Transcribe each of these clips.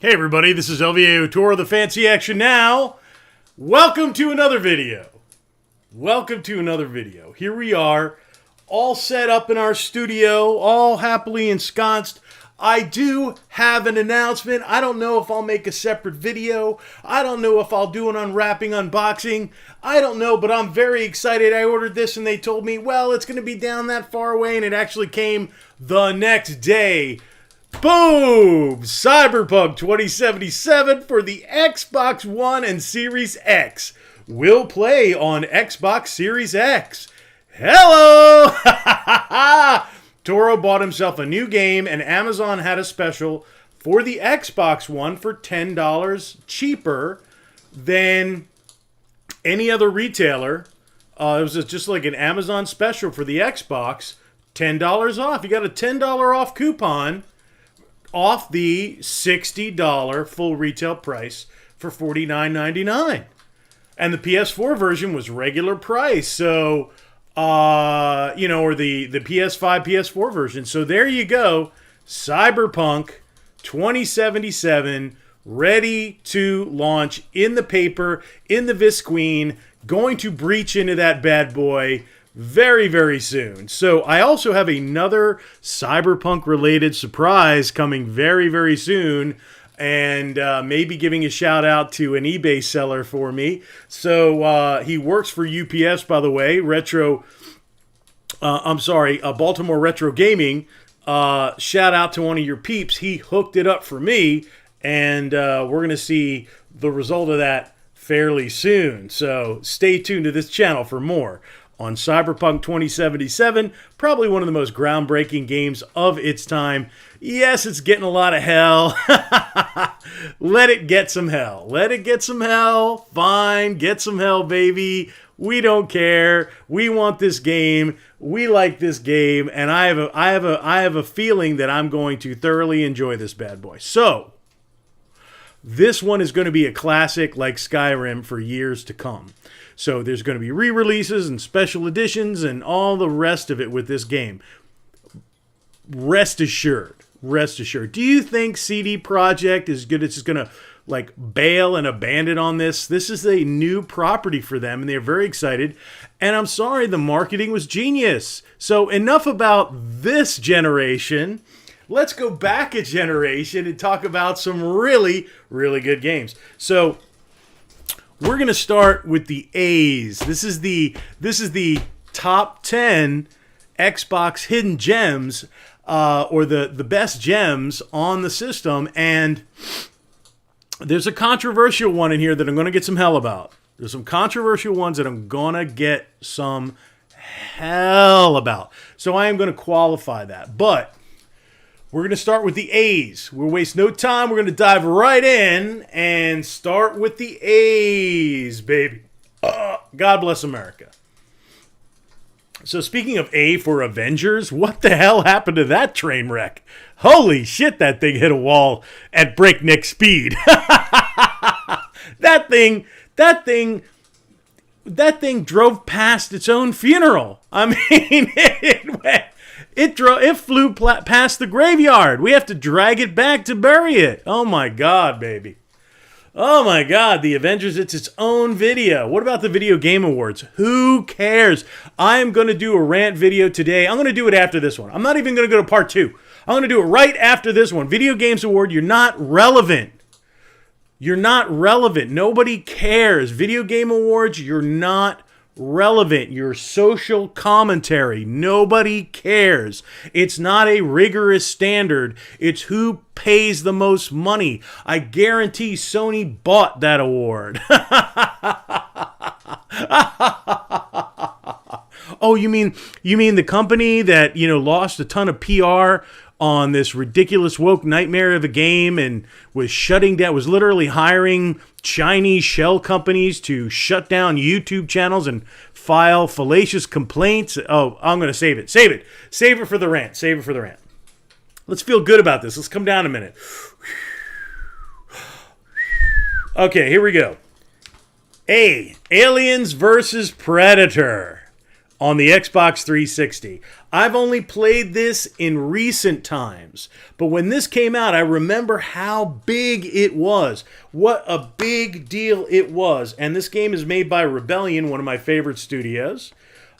Hey everybody, this is LVA Tour of the Fancy Action Now. Welcome to another video. Here we are, all set up in our studio, all happily ensconced. I do have an announcement. I don't know if I'll make a separate video. I don't know if I'll do an unwrapping, unboxing. I don't know, but I'm very excited. I ordered this and they told me, well, it's going to be down that far away, and it actually came the next day. Boom! Cyberpunk 2077 for the Xbox One and Series X. Will play on Xbox Series X. Hello! Toro bought himself a new game, and Amazon had a special for the Xbox One for $10 cheaper than any other retailer. It was just like an Amazon special for the Xbox. $10 off. You got a $10 off coupon off the $60 full retail price for $49.99. And the PS4 version was regular price. So, or the PS5, PS4 version. So there you go. Cyberpunk 2077 ready to launch in the paper, in the Visqueen, going to breach into that bad boy very, very soon. So I also have another Cyberpunk-related surprise coming very, very soon, and maybe giving a shout-out to an eBay seller for me. So he works for UPS, by the way, Baltimore Retro Gaming. Shout out to one of your peeps. He hooked it up for me, and we're going to see the result of that fairly soon. So stay tuned to this channel for more on Cyberpunk 2077, probably one of the most groundbreaking games of its time. Yes, it's getting a lot of hell. Let it get some hell. Let it get some hell. Fine, get some hell, baby. We don't care. We want this game. We like this game, and I have a feeling that I'm going to thoroughly enjoy this bad boy. So, this one is going to be a classic like Skyrim for years to come. So there's going to be re-releases and special editions and all the rest of it with this game. Rest assured. Do you think CD Projekt is good? It's just going to like bail and abandon on this? This is a new property for them, and they're very excited. And I'm sorry, the marketing was genius. So enough about this generation. Let's go back a generation and talk about some really, really good games. So we're going to start with the A's. This is the top 10 Xbox hidden gems, or the best gems on the system. And there's a controversial one in here that I'm going to get some hell about. There's some controversial ones that I'm going to get some hell about. So I am going to qualify that. But we're going to start with the A's. We'll waste no time. We're going to dive right in and start with the A's, baby. God bless America. So speaking of A for Avengers, what the hell happened to that train wreck? Holy shit, that thing hit a wall at breakneck speed. That thing drove past its own funeral. I mean, it flew past the graveyard. We have to drag it back to bury it. Oh my God, baby. Oh my God, the Avengers, it's its own video. What about the Video Game Awards? Who cares? I am going to do a rant video today. I'm going to do it after this one. I'm not even going to go to part 2. I'm going to do it right after this one. Video Games Award, you're not relevant. You're not relevant. Nobody cares. Video Game Awards, you're not relevant. Your social commentary. Nobody cares. It's not a rigorous standard. It's who pays the most money. I guarantee Sony bought that award. Oh, you mean the company that, lost a ton of PR on this ridiculous woke nightmare of a game and was literally hiring Chinese shell companies to shut down YouTube channels and file fallacious complaints? Oh, I'm going to save it. Save it for the rant. Let's feel good about this. Let's come down a minute. Okay, here we go. A, Aliens versus Predator. on the Xbox 360. I've only played this in recent times, but when this came out, I remember how big it was. What a big deal it was. And this game is made by Rebellion, one of my favorite studios.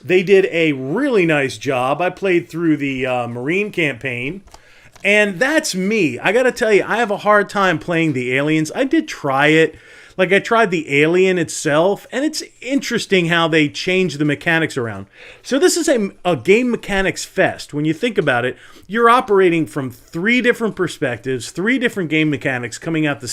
They did a really nice job. I played through the Marine campaign, and that's me. I gotta tell you, I have a hard time playing the Aliens. I did try it. Like, I tried the Alien itself, and it's interesting how they change the mechanics around. So this is a game mechanics fest. When you think about it, you're operating from 3 different perspectives, 3 different game mechanics coming out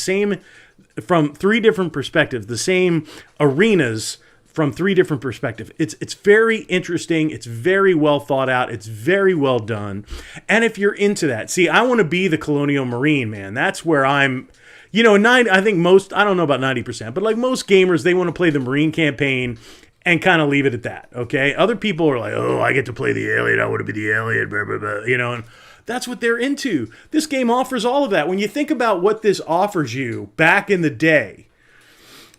from 3 different perspectives, the same arenas from 3 different perspectives. It's very interesting. It's very well thought out. It's very well done. And if you're into that, see, I want to be the Colonial Marine, man. That's where I'm... I think I don't know about 90%, but like most gamers, they want to play the Marine campaign and kind of leave it at that, okay? Other people are like, oh, I get to play the alien, I want to be the alien, blah, blah, blah, and that's what they're into. This game offers all of that. When you think about what this offers you back in the day,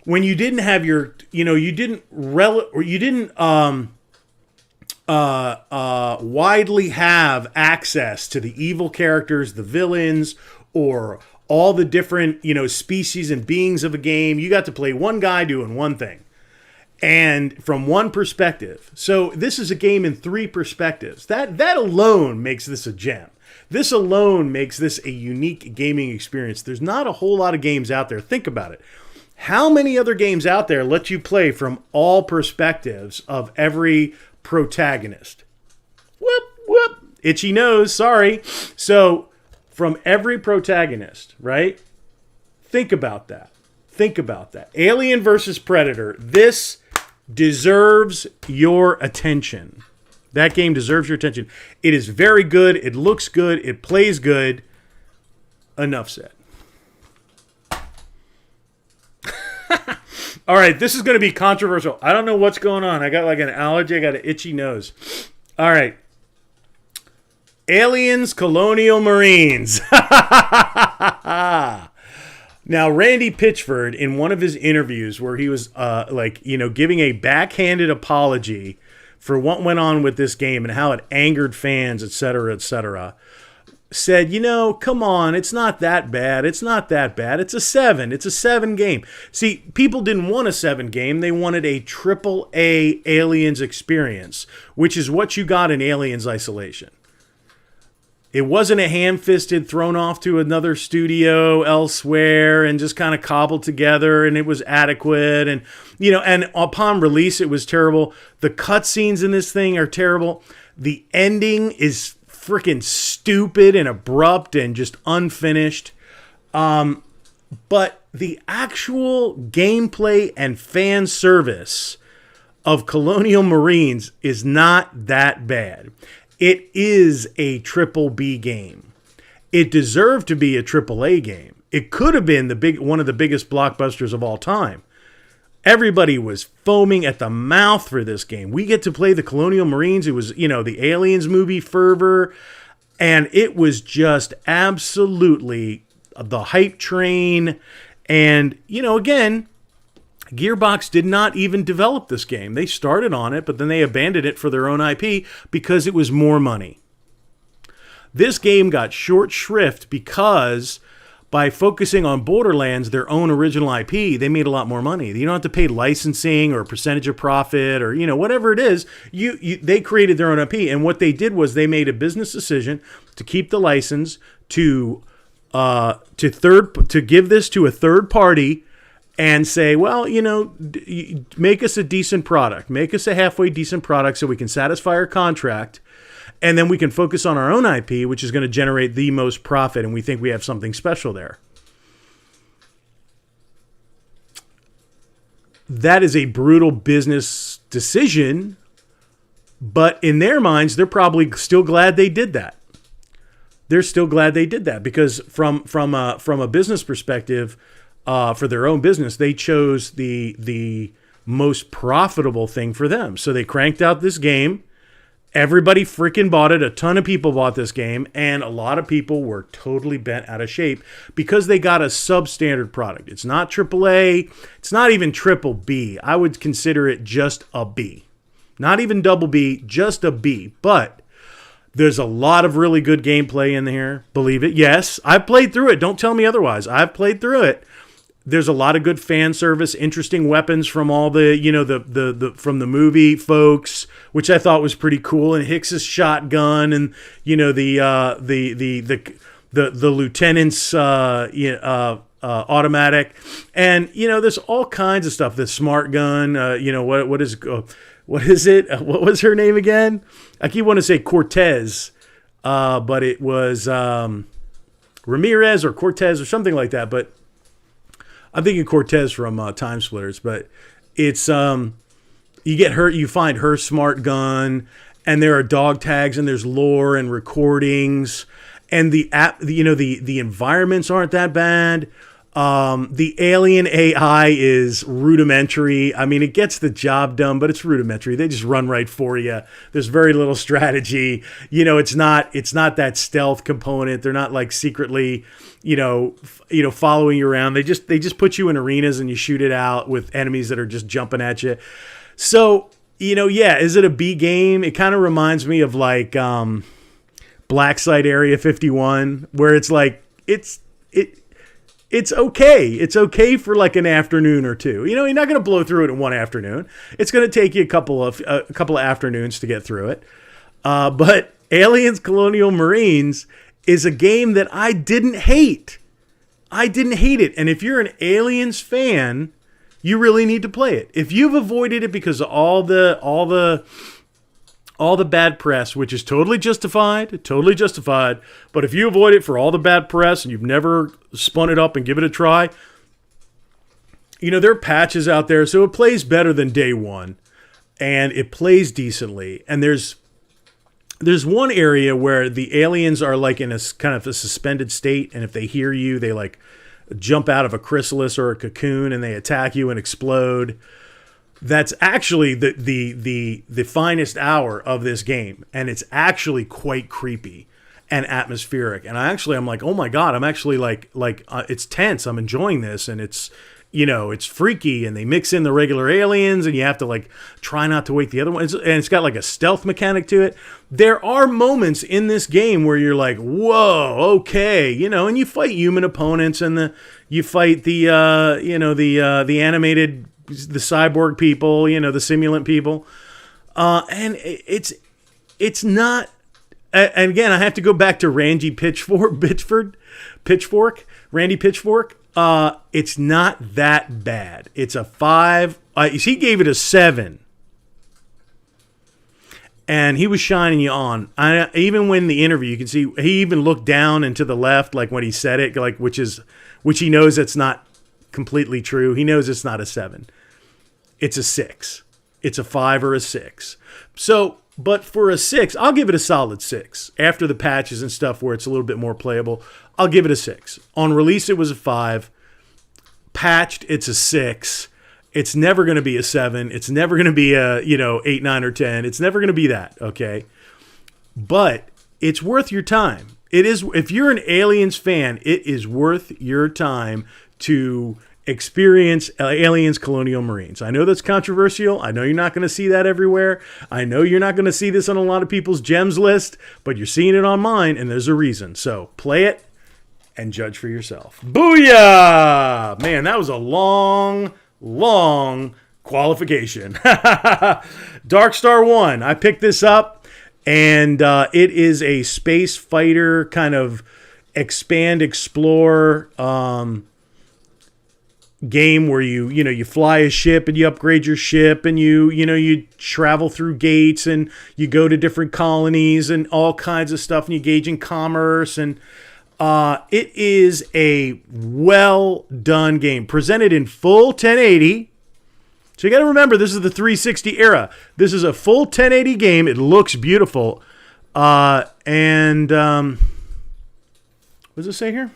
when you didn't have you didn't widely have access to the evil characters, the villains, or all the different, species and beings of a game. You got to play one guy doing one thing, and from one perspective. So this is a game in 3 perspectives. That alone makes this a gem. This alone makes this a unique gaming experience. There's not a whole lot of games out there. Think about it. How many other games out there let you play from all perspectives of every protagonist? Whoop, whoop. Itchy nose, sorry. So, from every protagonist, right? Think about that. Alien versus Predator. This deserves your attention. That game deserves your attention. It is very good. It looks good. It plays good. Enough said. All right, this is going to be controversial. I don't know what's going on. I got like an allergy. I got an itchy nose. All right. Aliens, Colonial Marines. Now, Randy Pitchford, in one of his interviews where he was giving a backhanded apology for what went on with this game and how it angered fans, etc., said, come on, it's not that bad. It's not that bad. It's a 7. It's a 7 game. See, people didn't want a 7 game. They wanted a AAA Aliens experience, which is what you got in Aliens Isolation. It wasn't a ham-fisted thrown off to another studio elsewhere and just kind of cobbled together, and it was adequate. And, and upon release, it was terrible. The cutscenes in this thing are terrible. The ending is freaking stupid and abrupt and just unfinished. But the actual gameplay and fan service of Colonial Marines is not that bad. It is a triple B game. It deserved to be a triple A game. It could have been one of the biggest blockbusters of all time. Everybody was foaming at the mouth for this game. We get to play the Colonial Marines. It was, the Aliens movie fervor. And it was just absolutely the hype train. And, again, Gearbox did not even develop this game. They started on it, but then they abandoned it for their own IP because it was more money. This game got short shrift because by focusing on Borderlands, their own original IP, they made a lot more money. You don't have to pay licensing or a percentage of profit or, whatever it is. They created their own IP. And what they did was they made a business decision to keep the license, to give this to a third party and say, well, make us a decent product. Make us a halfway decent product so we can satisfy our contract. And then we can focus on our own IP, which is going to generate the most profit. And we think we have something special there. That is a brutal business decision. But in their minds, they're probably still glad they did that. They're still glad they did that because from a business perspective, for their own business, they chose the most profitable thing for them. So they cranked out this game. Everybody freaking bought it. A ton of people bought this game. And a lot of people were totally bent out of shape because they got a substandard product. It's not AAA. It's not even triple B. I would consider it just a B. Not even double B, just a B. But there's a lot of really good gameplay in there. Believe it. Yes, I've played through it. Don't tell me otherwise. I've played through it. There's a lot of good fan service, interesting weapons from all the, the from the movie folks, which I thought was pretty cool. And Hicks's shotgun, and the lieutenant's automatic, and there's all kinds of stuff. The smart gun, what is it? What was her name again? I keep wanting to say Cortez, but it was Ramirez or Cortez or something like that. But I'm thinking Cortez from Time Splitters. But it's you find her smart gun, and there are dog tags, and there's lore and recordings, and the environments aren't that bad. The alien AI is rudimentary. I mean, it gets the job done, but it's rudimentary. They just run right for you. There's very little strategy. It's not that stealth component. They're not like secretly, following you around. They just put you in arenas and you shoot it out with enemies that are just jumping at you. So, is it a B game? It kind of reminds me of like Black Site Area 51, where it's like it's okay. It's okay for like an afternoon or two. You're not going to blow through it in one afternoon. It's going to take you a couple of afternoons to get through it. But Aliens Colonial Marines is a game that I didn't hate. I didn't hate it. And if you're an Aliens fan, you really need to play it. If you've avoided it because of all the bad press, which is totally justified, but if you avoid it for all the bad press and you've never spun it up and give it a try, there are patches out there, so it plays better than day one, and it plays decently. And there's one area where the aliens are like in a kind of a suspended state, and if they hear you, they like jump out of a chrysalis or a cocoon and they attack you and explode. That's actually the finest hour of this game, and it's actually quite creepy and atmospheric. And I'm like, oh my god, I'm actually like it's tense. I'm enjoying this, and it's it's freaky, and they mix in the regular aliens, and you have to like try not to wake the other ones. And it's got like a stealth mechanic to it. There are moments in this game where you're like, whoa, okay, and you fight human opponents, and you fight the animated. The cyborg people, the simulant people, and it's not. And again, I have to go back to Randy Pitchfork. Randy Pitchfork. It's not that bad. It's a 5. He gave it a 7, and he was shining you on. Even when the interview, you can see he even looked down and to the left, like when he said it, like which he knows it's not completely true. He knows it's not a 7. It's a 6. It's a 5 or a 6. So, but for a 6, I'll give it a solid 6. After the patches and stuff where it's a little bit more playable, I'll give it a 6. On release, it was a 5. Patched, it's a 6. It's never going to be a 7. It's never going to be a, 8, 9, or 10. It's never going to be that, okay? But it's worth your time. It is. If you're an Aliens fan, it is worth your time to experience Aliens Colonial Marines. I know that's controversial. I know you're not going to see that everywhere. I know you're not going to see this on a lot of people's gems list, but you're seeing it on mine, and there's a reason. So play it and judge for yourself. Booyah! Man, that was a long qualification. Dark Star 1. I picked this up, and it is a space fighter kind of expand, explore, game where you fly a ship and you upgrade your ship, and you travel through gates, and you go to different colonies and all kinds of stuff, and you engage in commerce, and it is a well done game presented in full 1080. So you got to remember, this is the 360 era. This is a full 1080 game. It looks beautiful, and what does it say here?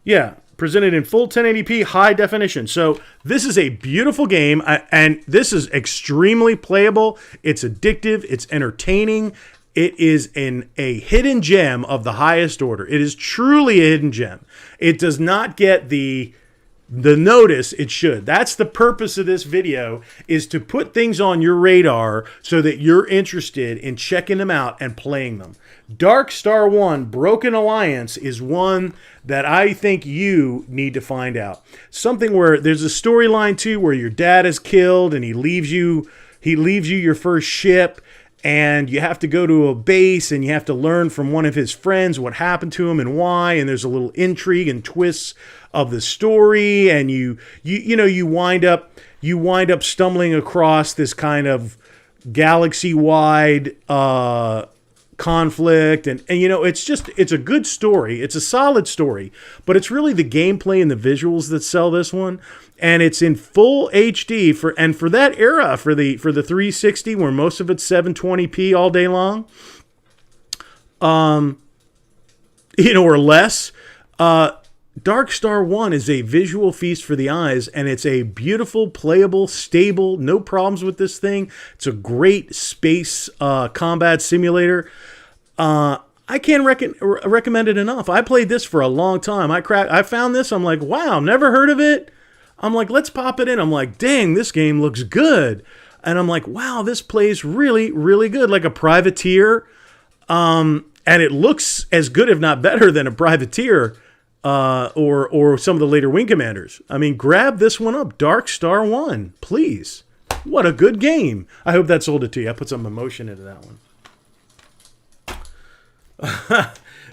Yeah. Presented in full 1080p high definition. So this is a beautiful game, and this is extremely playable. It's addictive. It's entertaining. It is a hidden gem of the highest order. It is truly a hidden gem. It does not get the the notice, it should. That's the purpose of this video, is to put things on your radar so that you're interested in checking them out and playing them. Dark Star 1 Broken Alliance is one that I think you need to find out. Something where there's a storyline too where your dad is killed and he leaves you your first ship, and you have to go to a base and you have to learn from one of his friends what happened to him and why, and there's a little intrigue and twists of the story, and you wind up stumbling across this kind of galaxy-wide conflict, and it's a good story. It's a solid story, but it's really the gameplay and the visuals that sell this one. And it's in full HD for that era, for the 360, where most of it's 720p all day long, or less. Dark Star 1 is a visual feast for the eyes, and it's a beautiful, playable, stable, no problems with this thing. It's a great space combat simulator. I can't recommend it enough. I played this for a long time. I found this. I'm like, wow, never heard of it. I'm like, let's pop it in. I'm like, dang, this game looks good. And I'm like, wow, this plays really, really good, like a Privateer. And it looks as good, if not better, than a Privateer or some of the later Wing Commanders. I mean, grab this one up, Dark Star 1, please. What a good game. I hope that sold it to you. I put some emotion into that one.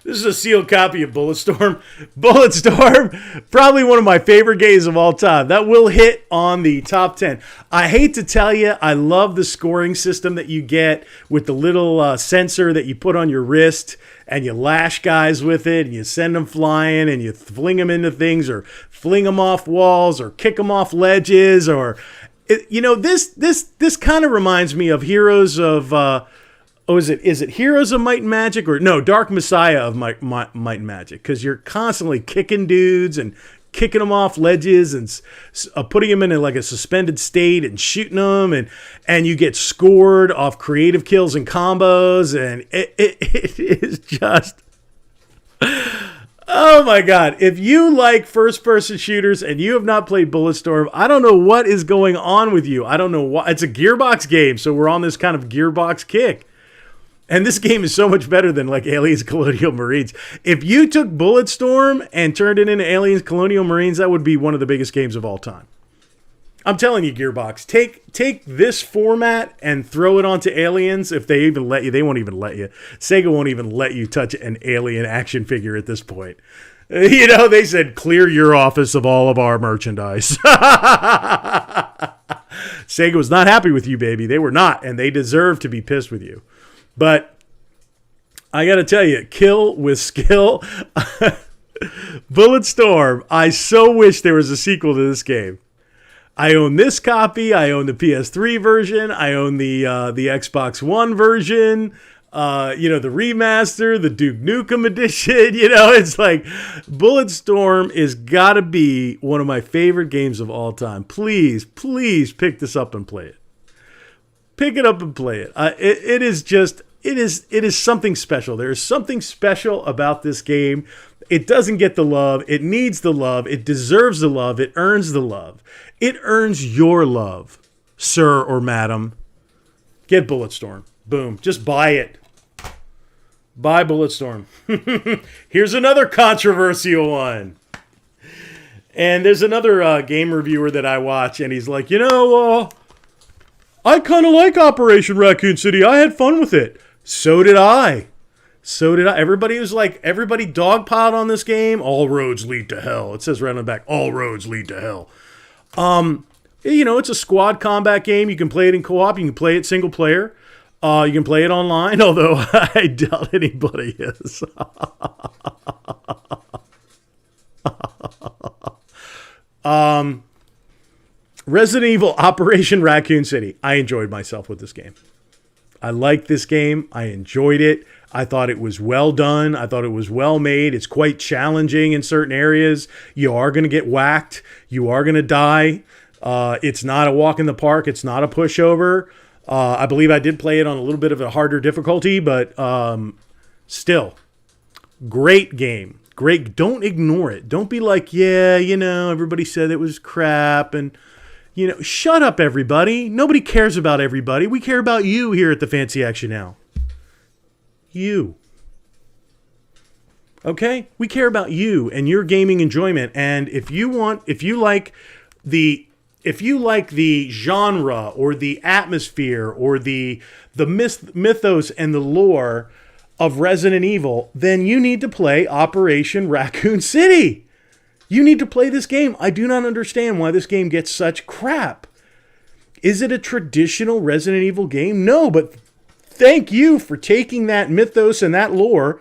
This is a sealed copy of Bulletstorm. Bulletstorm, probably one of my favorite games of all time. That will hit on the top 10. I hate to tell you, I love the scoring system that you get with the little sensor that you put on your wrist, and you lash guys with it, and you send them flying, and you fling them into things, or fling them off walls, or kick them off ledges, or this kind of reminds me of Heroes of. Is it Heroes of Might and Magic, or no, Dark Messiah of Might and Magic? Because you're constantly kicking dudes and kicking them off ledges and putting them in like a suspended state and shooting them, and you get scored off creative kills and combos, and it is just, oh my God. If you like first-person shooters and you have not played Bulletstorm, I don't know what is going on with you. I don't know why. It's a Gearbox game, so we're on this kind of Gearbox kick. And this game is so much better than like Aliens Colonial Marines. If you took Bulletstorm and turned it into Aliens Colonial Marines, that would be one of the biggest games of all time. I'm telling you, Gearbox, take this format and throw it onto Aliens. If they even let you, they won't even let you. Sega won't even let you touch an Alien action figure at this point. They said, clear your office of all of our merchandise. Sega was not happy with you, baby. They were not, and they deserve to be pissed with you. But I got to tell you, kill with skill. Bulletstorm, I so wish there was a sequel to this game. I own this copy. I own the PS3 version. I own the Xbox One version. The remaster, the Duke Nukem edition. It's like Bulletstorm is got to be one of my favorite games of all time. Please, please pick this up and play it. Pick it up and play it. It is something special. There is something special about this game. It doesn't get the love. It needs the love. It deserves the love. It earns the love. It earns your love, sir or madam. Get Bulletstorm. Boom. Just buy it. Buy Bulletstorm. Here's another controversial one. And there's another game reviewer that I watch, and he's like, I kind of like Operation Raccoon City. I had fun with it. So did I. Everybody dogpiled on this game. All roads lead to hell. It says right on the back, all roads lead to hell. It's a squad combat game. You can play it in co-op. You can play it single player. You can play it online, although I doubt anybody is. Resident Evil Operation Raccoon City. I enjoyed myself with this game. I liked this game. I enjoyed it. I thought it was well done. I thought it was well made. It's quite challenging in certain areas. You are going to get whacked. You are going to die. It's not a walk in the park. It's not a pushover. I believe I did play it on a little bit of a harder difficulty, but still, great game. great. Don't ignore it. Don't be like, yeah, everybody said it was crap. And, shut up, everybody. Nobody cares about everybody. We care about you here at the Fancy Action Now. You. Okay? We care about you and your gaming enjoyment. And if you like the genre or the atmosphere or the mythos and the lore of Resident Evil, then you need to play Operation Raccoon City. You need to play this game. I do not understand why this game gets such crap. Is it a traditional Resident Evil game? No, but thank you for taking that mythos and that lore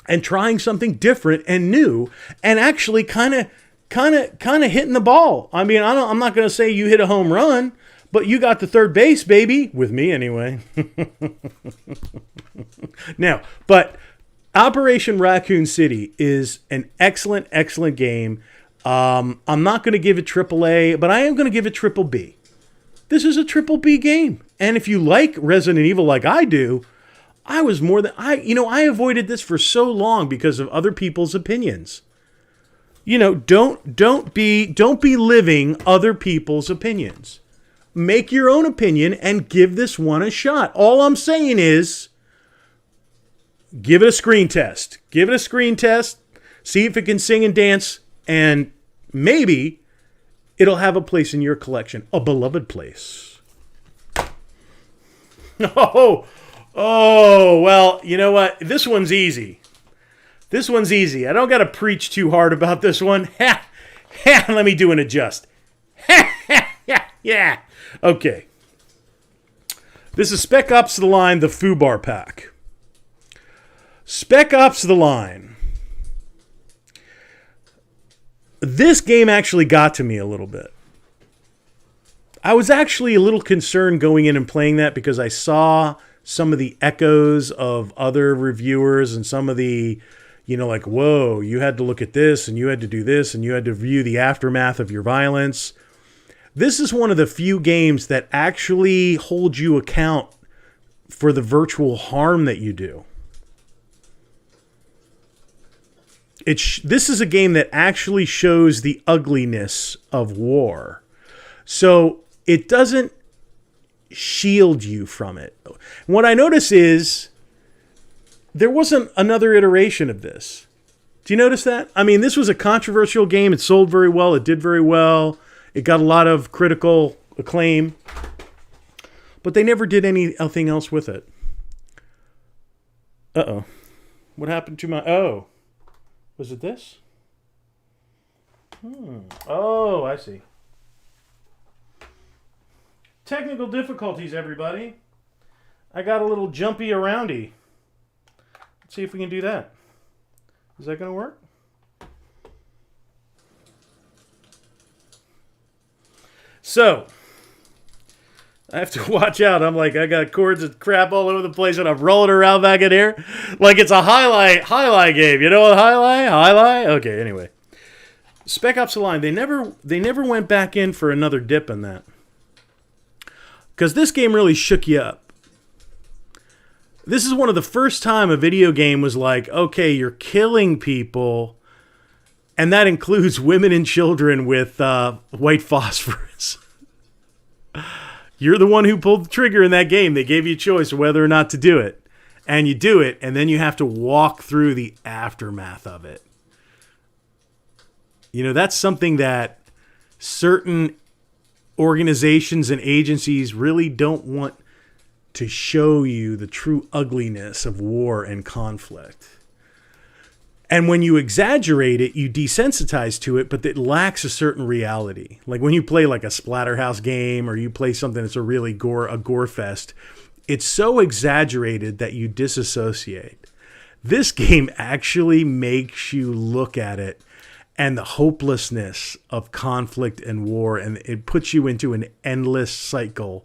and trying something different and new and actually kind of hitting the ball. I mean, I'm not going to say you hit a home run, but you got the third base, baby. With me, anyway. Now, but Operation Raccoon City is an excellent, excellent game. I'm not going to give it AAA, but I am going to give it triple B. This is a triple B game. And if you like Resident Evil like I do, I avoided this for so long because of other people's opinions. Don't be living other people's opinions. Make your own opinion and give this one a shot. All I'm saying is give it a screen test. Give it a screen test. See if it can sing and dance, and maybe it'll have a place in your collection, a beloved place. Oh, well, you know what? This one's easy. This one's easy. I don't got to preach too hard about this one. Let me do an adjust. Yeah. Okay. This is Spec Ops The Line, the Foobar Pack. Spec Ops The Line. This game actually got to me a little bit. I was actually a little concerned going in and playing that because I saw some of the echoes of other reviewers and some of the, like, whoa, you had to look at this and you had to do this and you had to view the aftermath of your violence. This is one of the few games that actually hold you account for the virtual harm that you do. This is a game that actually shows the ugliness of war. So it doesn't shield you from it. What I notice is there wasn't another iteration of this. Do you notice that? I mean, this was a controversial game. It sold very well. It did very well. It got a lot of critical acclaim. But they never did anything else with it. Uh-oh. What happened to my... Oh. Was it this? Oh, I see. Technical difficulties, everybody. I got a little jumpy aroundy. Let's see if we can do that. Is that going to work? So, I have to watch out. I'm like, I got cords and crap all over the place and I'm rolling around back in here like it's a highlight game. You know what highlight? Okay, anyway. Spec Ops The Line, they never went back in for another dip in that. Because this game really shook you up. This is one of the first time a video game was like, okay, you're killing people, and that includes women and children with white phosphorus. You're the one who pulled the trigger in that game. They gave you a choice of whether or not to do it. And you do it, and then you have to walk through the aftermath of it. That's something that certain organizations and agencies really don't want to show you, the true ugliness of war and conflict. And when you exaggerate it, you desensitize to it, but it lacks a certain reality. Like when you play like a Splatterhouse game or you play something that's a really gore fest, it's so exaggerated that you disassociate. This game actually makes you look at it and the hopelessness of conflict and war, and it puts you into an endless cycle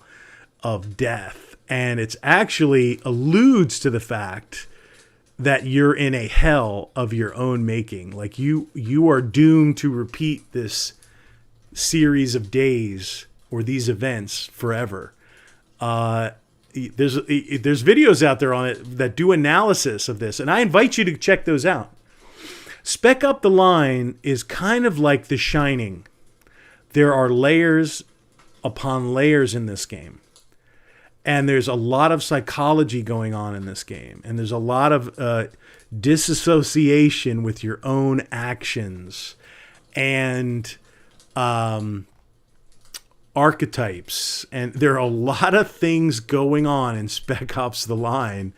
of death. And it's actually alludes to the fact that you're in a hell of your own making. Like you are doomed to repeat this series of days or these events forever. There's videos out there on it that do analysis of this, and I invite you to check those out. Spec Up the Line is kind of like The Shining. There are layers upon layers in this game. And there's a lot of psychology going on in this game. And there's a lot of disassociation with your own actions. And archetypes. And there are a lot of things going on in Spec Ops The Line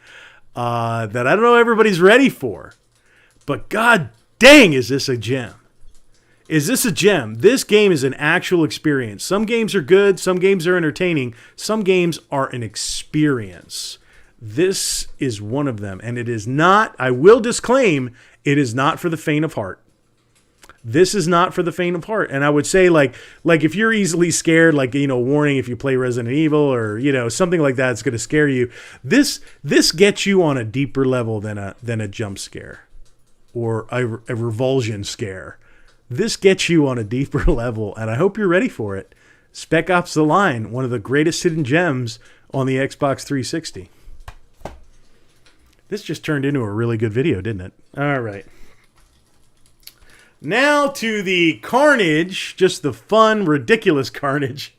that I don't know everybody's ready for. But god dang, is this a gem. Is this a gem? This game is an actual experience. Some games are good. Some games are entertaining. Some games are an experience. This is one of them. And it is not, I will disclaim, it is not for the faint of heart. This is not for the faint of heart. And I would say like if you're easily scared, like, warning if you play Resident Evil or, something like that, it's going to scare you. This gets you on a deeper level than a jump scare or a revulsion scare. This gets you on a deeper level, and I hope you're ready for it. Spec Ops The Line, one of the greatest hidden gems on the Xbox 360. This just turned into a really good video, didn't it? All right. Now to the carnage, just the fun, ridiculous carnage.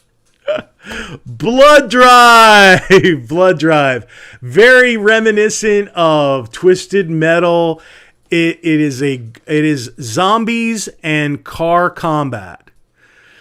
Blood Drive! Blood Drive. Very reminiscent of Twisted Metal. It is zombies and car combat.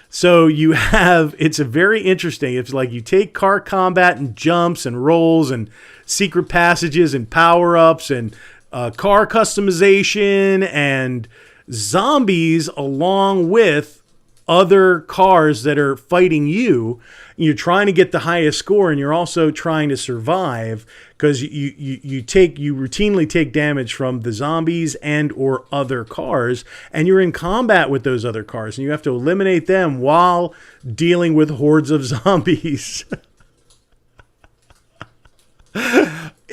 So it's a very interesting. It's like you take car combat and jumps and rolls and secret passages and power-ups and car customization and zombies along with other cars that are fighting you. You're trying to get the highest score, and you're also trying to survive because you routinely take damage from the zombies and or other cars, and you're in combat with those other cars, and you have to eliminate them while dealing with hordes of zombies.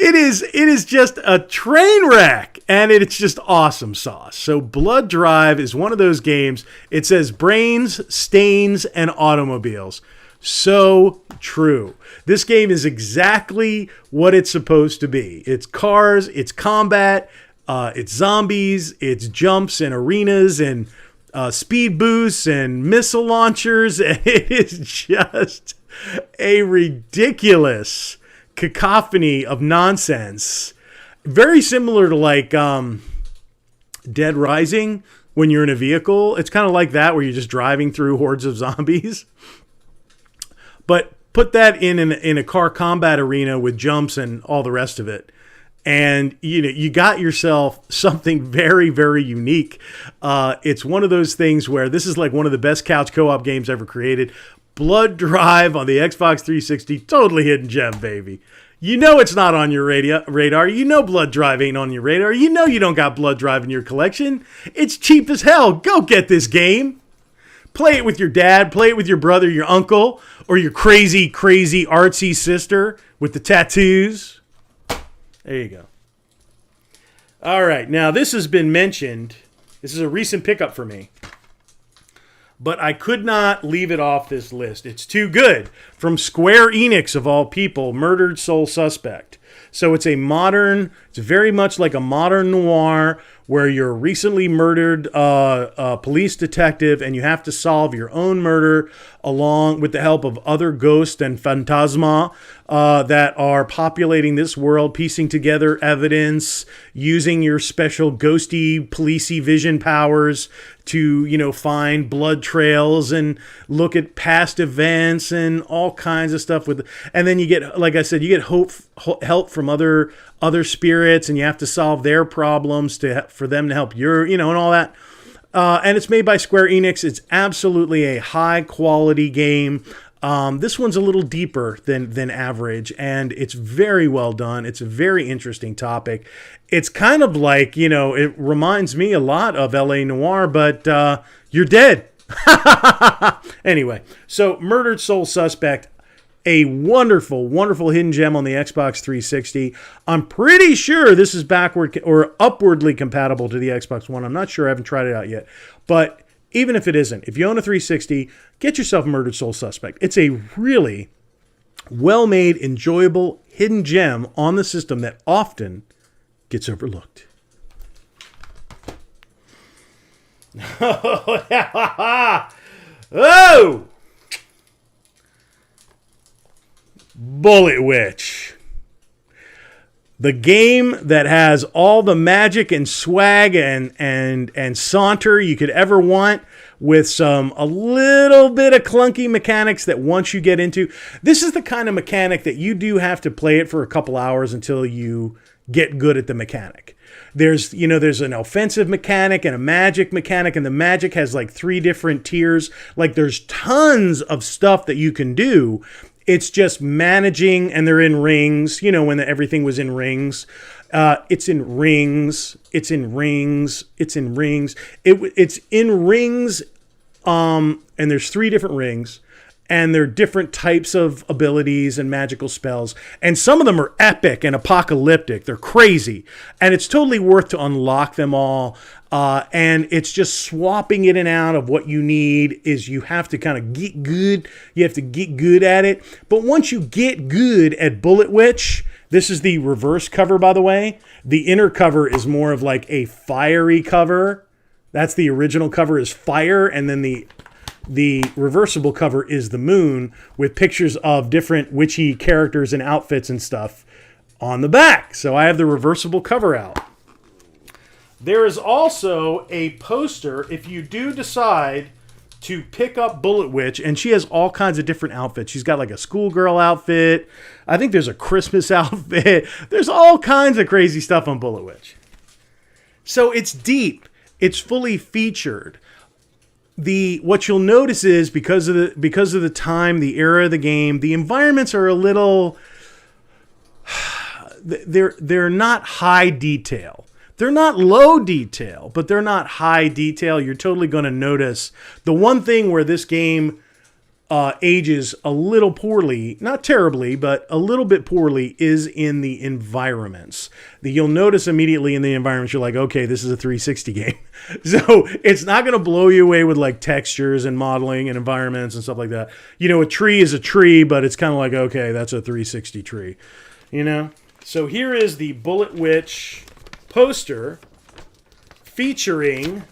It is just a train wreck, and it's just awesome sauce. So Blood Drive is one of those games. It says brains, stains, and automobiles. So true. This game is exactly what it's supposed to be. It's cars, it's combat, it's zombies, it's jumps and arenas and speed boosts and missile launchers. It is just a ridiculous cacophony of nonsense. Very similar to like Dead Rising when you're in a vehicle. It's kind of like that where you're just driving through hordes of zombies. But put that in a car combat arena with jumps and all the rest of it. And you got yourself something very, very unique. It's one of those things where this is like one of the best couch co-op games ever created. Blood Drive on the Xbox 360, totally hidden gem, baby. You know it's not on your radar. You know Blood Drive ain't on your radar. You know you don't got Blood Drive in your collection. It's cheap as hell. Go get this game. Play it with your dad. Play it with your brother, your uncle, or your crazy, crazy artsy sister with the tattoos. There you go. All right. Now, this has been mentioned. This is a recent pickup for me. But I could not leave it off this list. It's too good. From Square Enix, of all people, Murdered Soul Suspect. So it's very much like a modern noir where you're a recently murdered police detective and you have to solve your own murder along with the help of other ghosts and phantasma that are populating this world, piecing together evidence, using your special ghosty, policey vision powers to, find blood trails and look at past events and all kinds of stuff and then you get, like I said, you get help from other spirits, and you have to solve their problems for them to help your, and all that. And it's made by Square Enix. It's absolutely a high quality game. This one's a little deeper than average, and it's very well done. It's a very interesting topic. It's kind of like, it reminds me a lot of LA Noire, but you're dead. Anyway, so Murdered Soul Suspect, a wonderful, wonderful hidden gem on the Xbox 360. I'm pretty sure this is backward or upwardly compatible to the Xbox One. I'm not sure. I haven't tried it out yet. But even if it isn't, if you own a 360, get yourself Murdered Soul Suspect. It's a really well-made, enjoyable hidden gem on the system that often gets overlooked. Oh! Bullet Witch. The game that has all the magic and swag and saunter you could ever want, with a little bit of clunky mechanics that once you get into, this is the kind of mechanic that you do have to play it for a couple hours until you get good at the mechanic. There's an offensive mechanic and a magic mechanic, and the magic has like 3 different tiers. Like, there's tons of stuff that you can do. It's just managing, and they're in rings, when everything was in rings. It's in rings. It's in rings. It's in rings. It's in rings. And there's 3 different rings, and they're different types of abilities and magical spells. And some of them are epic and apocalyptic. They're crazy, and it's totally worth to unlock them all. And it's just swapping in and out of what you need. Is you have to kind of get good. You have to get good at it. But once you get good at Bullet Witch, this is the reverse cover, by the way. The inner cover is more of like a fiery cover. That's the original cover, is fire, and then the reversible cover is the moon with pictures of different witchy characters and outfits and stuff on the back. So I have the reversible cover out. There is also a poster if you do decide to pick up Bullet Witch, and she has all kinds of different outfits. She's got like a schoolgirl outfit. I think there's a Christmas outfit. There's all kinds of crazy stuff on Bullet Witch. So it's deep. It's fully featured. What you'll notice is because of the time, the era of the game, the environments are a little, they're not high detail. They're not low detail, but they're not high detail. You're totally going to notice. The one thing where this game ages a little poorly, not terribly, but a little bit poorly, is in the environments. You'll notice immediately in the environments, you're like, okay, this is a 360 game. So it's not going to blow you away with like textures and modeling and environments and stuff like that. A tree is a tree, but it's kind of like, okay, that's a 360 tree. So here is the Bullet Witch poster featuring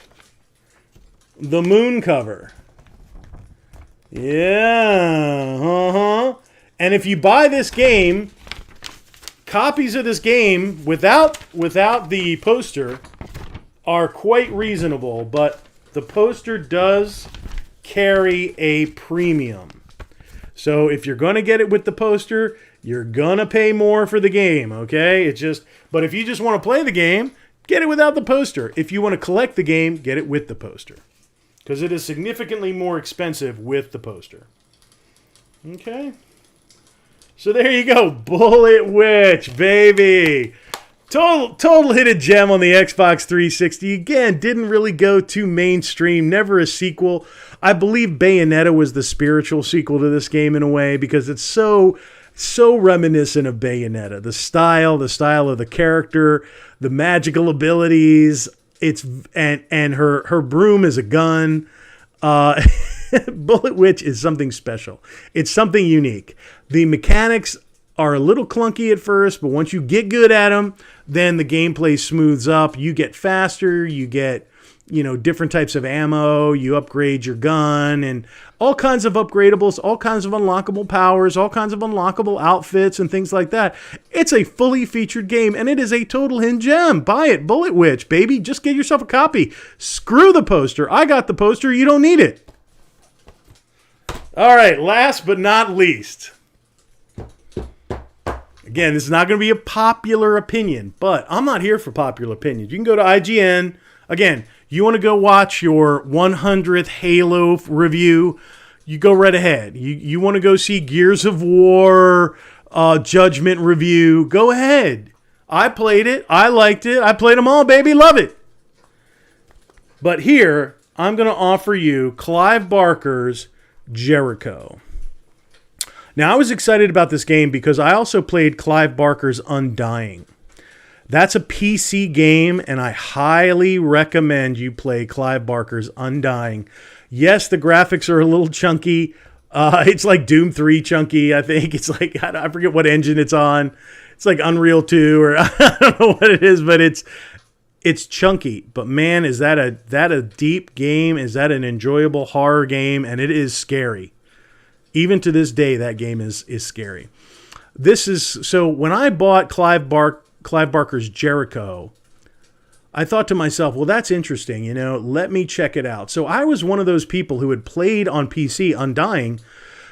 the moon cover. Yeah, And if you buy this game, copies of this game without the poster are quite reasonable, but the poster does carry a premium. So if you're going to get it with the poster, you're going to pay more for the game, okay? But if you just want to play the game, get it without the poster. If you want to collect the game, get it with the poster, because it is significantly more expensive with the poster. Okay. So there you go. Bullet Witch, baby. Total hidden gem on the Xbox 360. Again, didn't really go too mainstream. Never a sequel. I believe Bayonetta was the spiritual sequel to this game in a way, because it's so reminiscent of Bayonetta. The style of the character, the magical abilities. And her broom is a gun. Bullet Witch is something special. It's something unique. The mechanics are a little clunky at first, but once you get good at them, then the gameplay smooths up. You get faster, you get, different types of ammo, you upgrade your gun, and all kinds of upgradables, all kinds of unlockable powers, all kinds of unlockable outfits and things like that. It's a fully featured game, and it is a total hidden gem. Buy it, Bullet Witch, baby. Just get yourself a copy. Screw the poster. I got the poster. You don't need it. All right, last but not least. Again, this is not going to be a popular opinion, but I'm not here for popular opinions. You can go to IGN. Again, you want to go watch your 100th Halo review, you go right ahead. You want to go see Gears of War Judgment review, go ahead. I played it. I liked it. I played them all, baby. Love it. But here, I'm going to offer you Clive Barker's Jericho. Now, I was excited about this game because I also played Clive Barker's Undying. That's a PC game, and I highly recommend you play Clive Barker's Undying. Yes, the graphics are a little chunky. It's like Doom 3 chunky, I think. It's like, I forget what engine it's on. It's like Unreal 2, or I don't know what it is, but it's it's chunky, but man, is that a deep game? Is that an enjoyable horror game? And it is scary. Even to this day, that game is scary. So when I bought Clive Barker's Jericho, I thought to myself, well, that's interesting, let me check it out. So I was one of those people who had played on PC Undying.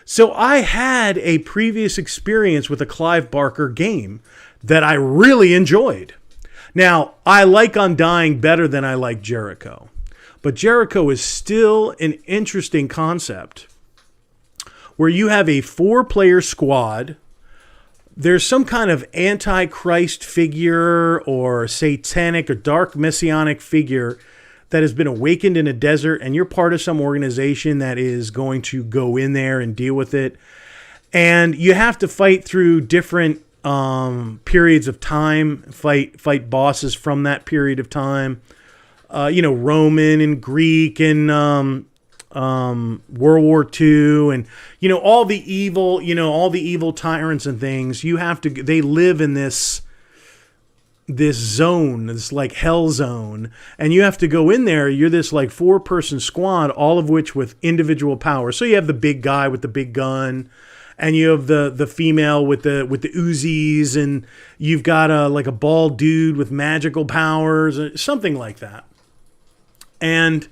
So I had a previous experience with a Clive Barker game that I really enjoyed. Now, I like Undying better than I like Jericho. But Jericho is still an interesting concept where you have a 4-player squad. There's some kind of antichrist figure or satanic or dark messianic figure that has been awakened in a desert, and you're part of some organization that is going to go in there and deal with it. And you have to fight through different periods of time, fight bosses from that period of time. Roman and Greek and World War II, and all the evil tyrants and things. They live in this zone, this like hell zone, and you have to go in there. You're this like 4-person squad, all of which with individual powers. So you have the big guy with the big gun, and you have the female with the Uzis, and you've got a bald dude with magical powers, something like that. And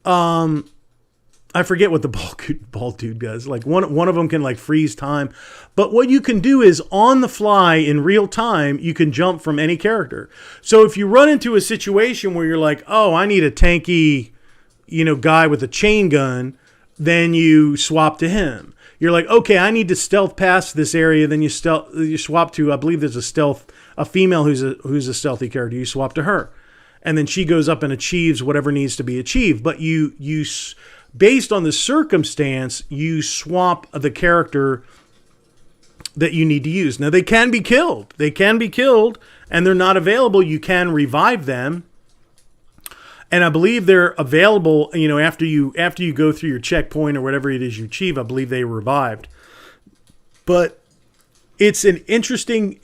I forget what the bald dude does. Like one of them can like freeze time. But what you can do is on the fly in real time, you can jump from any character. So if you run into a situation where you're like, oh, I need a tanky, guy with a chain gun, then you swap to him. You're like, okay, I need to stealth past this area. Then you swap to, I believe there's a female who's a stealthy character. You swap to her. And then she goes up and achieves whatever needs to be achieved. But you based on the circumstance, you swap the character that you need to use. Now, they can be killed. And they're not available. You can revive them. And I believe they're available, after you go through your checkpoint or whatever it is you achieve. I believe they revived. But it's an interesting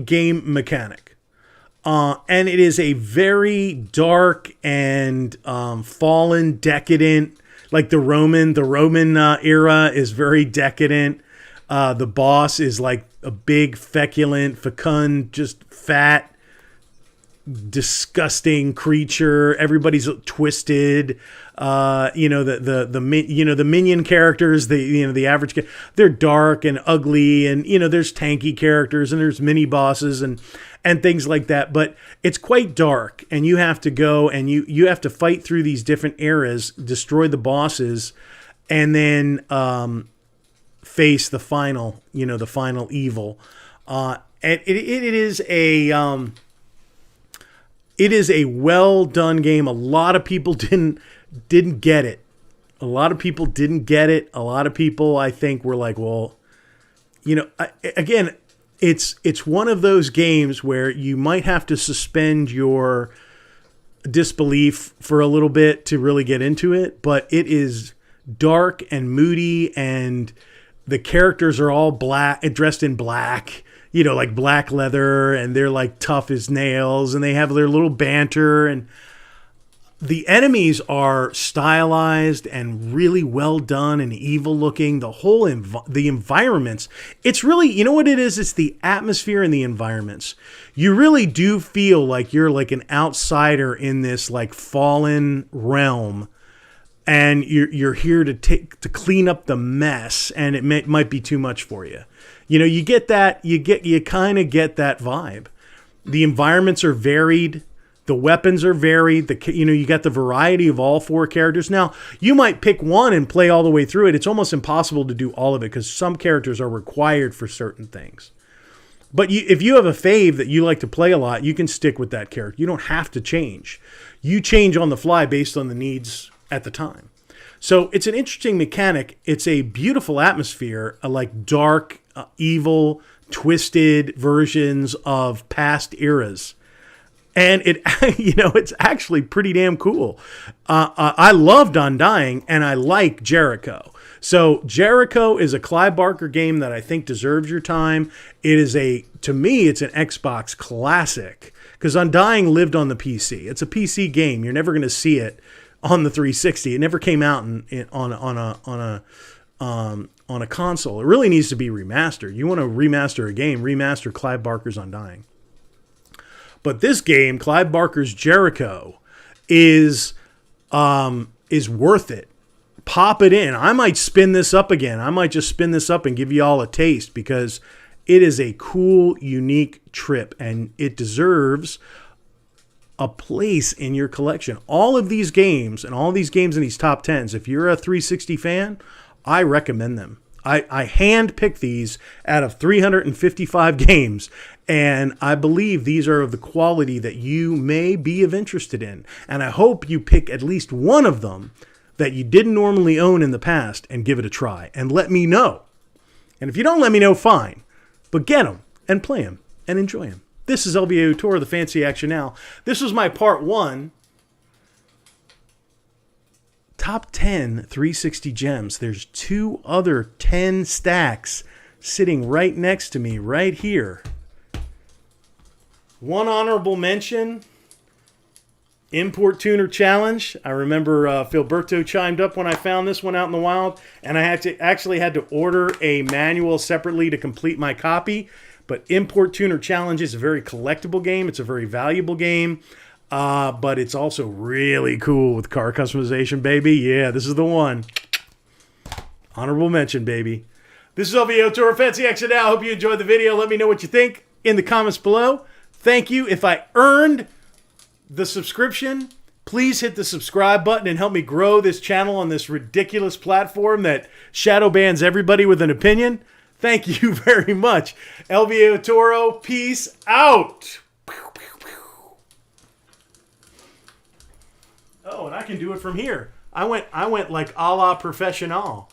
game mechanic. And it is a very dark and fallen, decadent, like the Roman era is very decadent. The boss is like a big, fecund, just fat, disgusting creature. Everybody's twisted. The minion characters, the average, they're dark and ugly, and there's tanky characters and there's mini bosses and things like that. But it's quite dark, and you have to go and you have to fight through these different eras, destroy the bosses, and then face the final evil. And it is a well done game. A lot of people didn't get it. A lot of people, I think, were like, well, again, it's one of those games where you might have to suspend your disbelief for a little bit to really get into it. But it is dark and moody, and the characters are all black, dressed in black. Like black leather, and they're like tough as nails, and they have their little banter, and the enemies are stylized and really well done and evil looking. The whole the environments, it's really, what it is? It's the atmosphere and the environments. You really do feel like you're like an outsider in this like fallen realm, and you're here to clean up the mess, and it might be too much for you. You get that, you kind of get that vibe. The environments are varied. The weapons are varied. You got the variety of all 4 characters. Now, you might pick one and play all the way through it. It's almost impossible to do all of it because some characters are required for certain things. But if you have a fave that you like to play a lot, you can stick with that character. You don't have to change. You change on the fly based on the needs at the time. So it's an interesting mechanic. It's a beautiful atmosphere, like dark, evil, twisted versions of past eras. And it's actually pretty damn cool. I loved Undying, and I like Jericho. So Jericho is a Clive Barker game that I think deserves your time. To me, it's an Xbox classic. because Undying lived on the PC. It's a PC game. You're never going to see it on the 360. It never came out on a console. It really needs to be remastered. You want to remaster a game, remaster Clive Barker's Undying. But this game, Clive Barker's Jericho, is worth it. Pop it in. I might spin this up again. I might just spin this up and give you all a taste, because it is a cool, unique trip, and it deserves a place in your collection. All of these games and all these games in these top 10s, if you're a 360 fan, I recommend them. I hand-picked these out of 355 games, and I believe these are of the quality that you may be of interested in. And I hope you pick at least one of them that you didn't normally own in the past and give it a try. And let me know. And if you don't let me know, fine. But get them and play them and enjoy them. This is LVO Tour of the Fancy Action Now. This was my part 1. Top 10 360 gems. There's 2 other 10 stacks sitting right next to me right here. One honorable mention, Import Tuner Challenge. I remember Philberto chimed up when I found this one out in the wild, and I actually had to order a manual separately to complete my copy. But Import Tuner Challenge is a very collectible game. It's a very valuable game. But it's also really cool with car customization, baby. Yeah, this is the one. Honorable mention, baby. This is LVO Tour Fancy Action Now. Hope you enjoyed the video. Let me know what you think in the comments below. Thank you. If I earned the subscription, please hit the subscribe button and help me grow this channel on this ridiculous platform that shadow bans everybody with an opinion. Thank you very much. LVO Toro, peace out. Oh, and I can do it from here. I went like a la professional.